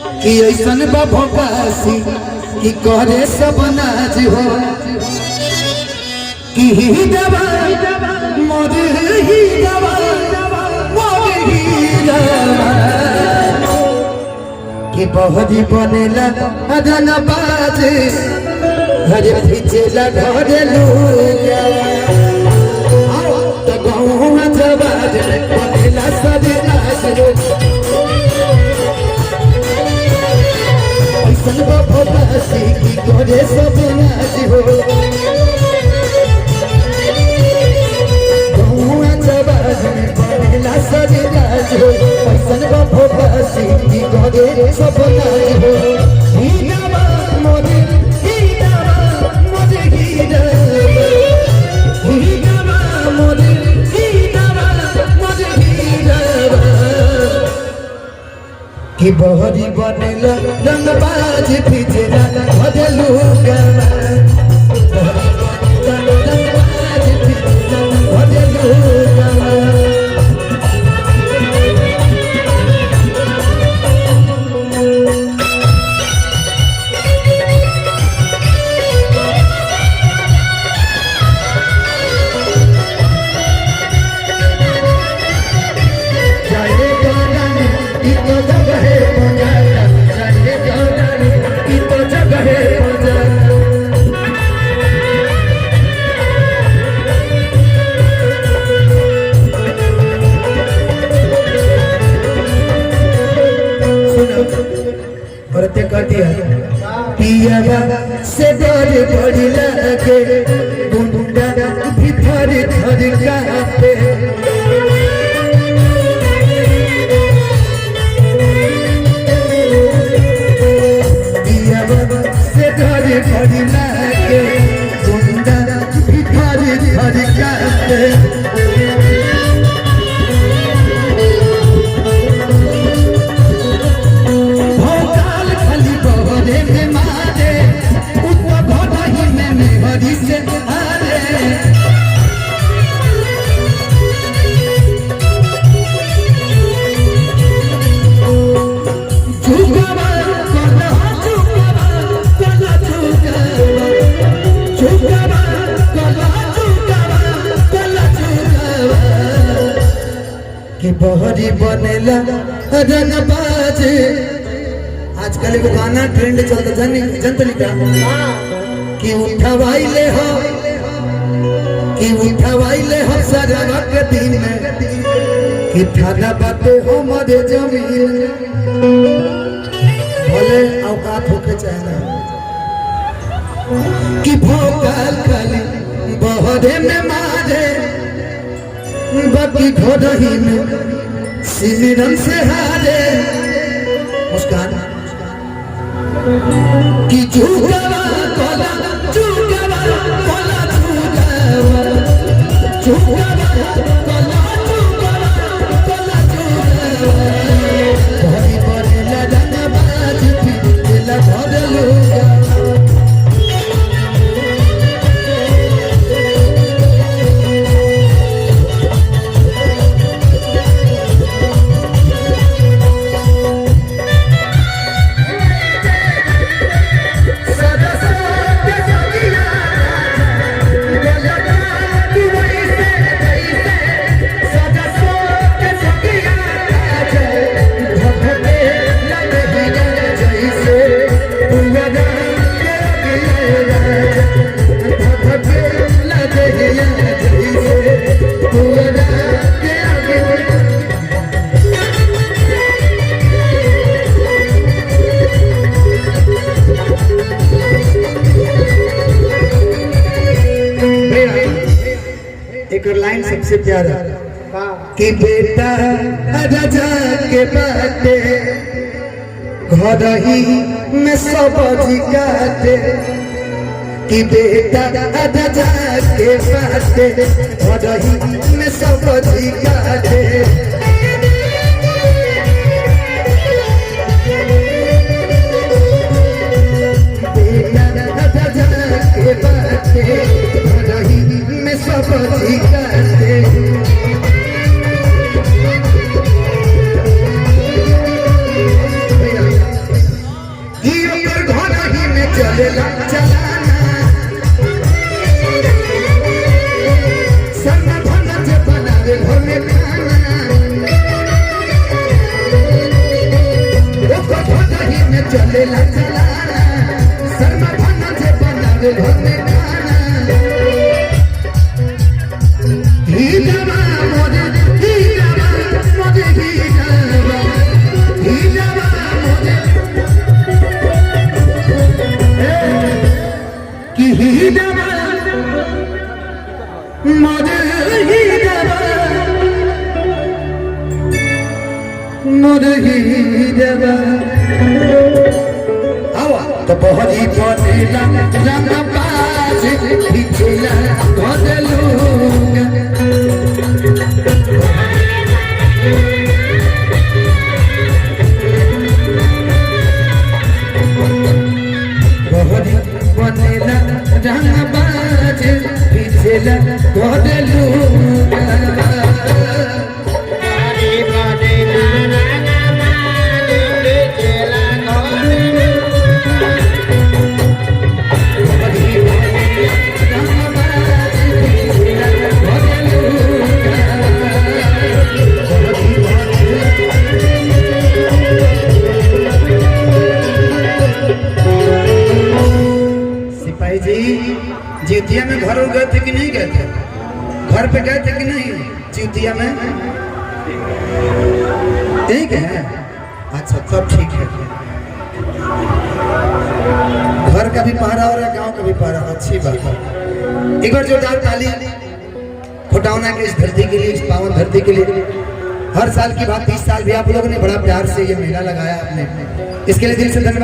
कि ऐसन भोकासी कि करे सब नाज हो कि ही दवा मोर ही दवा मोर ही दवा कि बहरी बनेला अदन बाज हरे फिचेला घरे लूगा तो गाँव जबाज बनेला सब नाज भोकासी की करे सब नाज हो गौआ जबाज में बनेला सब नाज हो ऐसन भोकासी की करे सब नाज हो ही दवा मोरे ही दवा मोरे ही दवा ही दवा मोरे ही दवा मोरे ही दवा कि बहरी बनेला रंगबाज फिचेला भजलूगा रंगबाज फिचेला भजलूगा से डर बड़ी लगे गुंडा भीतर धर काटे से डर बड़ी लगे गुंडा भीतर धर काटे कि बहरी बनेला रंगबाज आजकल एगो गाना ट्रेंड चलता जनतली का कि उठवाइले हो सारा के दिन में कि थाना बाटे हमारे जमीन भले औकात होके चाहे ना कि भोकाल खाली बहरे में मारे बाकी घोड़ही में सिमरन से हारे मुस्कान कि झूठवा कोला झूठवा कोला झूठवा झूठवा कोला झूठवा कोला झूठवा भरी बनेला रंगबाज फिचेला भजलूगा एक लाइन सबसे प्यारा कि बेटा राजा के बाटे घर ही में सब काटे कि बेटा राजा के बाटे घर ही में सब काटे बेटा राजा के बाटे घर ही में सब काटे देला चलाना सरमा भना जे बनावे घर में खाना ओको भदही में चलेला चलाना सरमा भना जे बनावे घर में खाना ही जवा मोरे ही जवा मोरे ही जवा मोरे कि ही जवा मोरे ही जवा मोरे ही जवा आवा तो बहरी बनेला रंग बाज पिछला बदलूंगा बहरी बनेला रंग बाज पिछला बदलूंगा जितिया में घर गए थे कि नहीं गए थे? घर पे गए थे कि नहीं जितिया में? ठीक है, अच्छा तब ठीक है। घर का भी पहरा हो रहा है, गांव का भी पहरा, अच्छी बात है। एक बार जोरदार ताली खुटावना के इस धरती के लिए, इस पावन धरती के लिए। हर साल की बात 30 साल भी आप लोगों ने बड़ा प्यार से ये मेला लगाया आपने, इसके लिए दिल से धन्यवाद।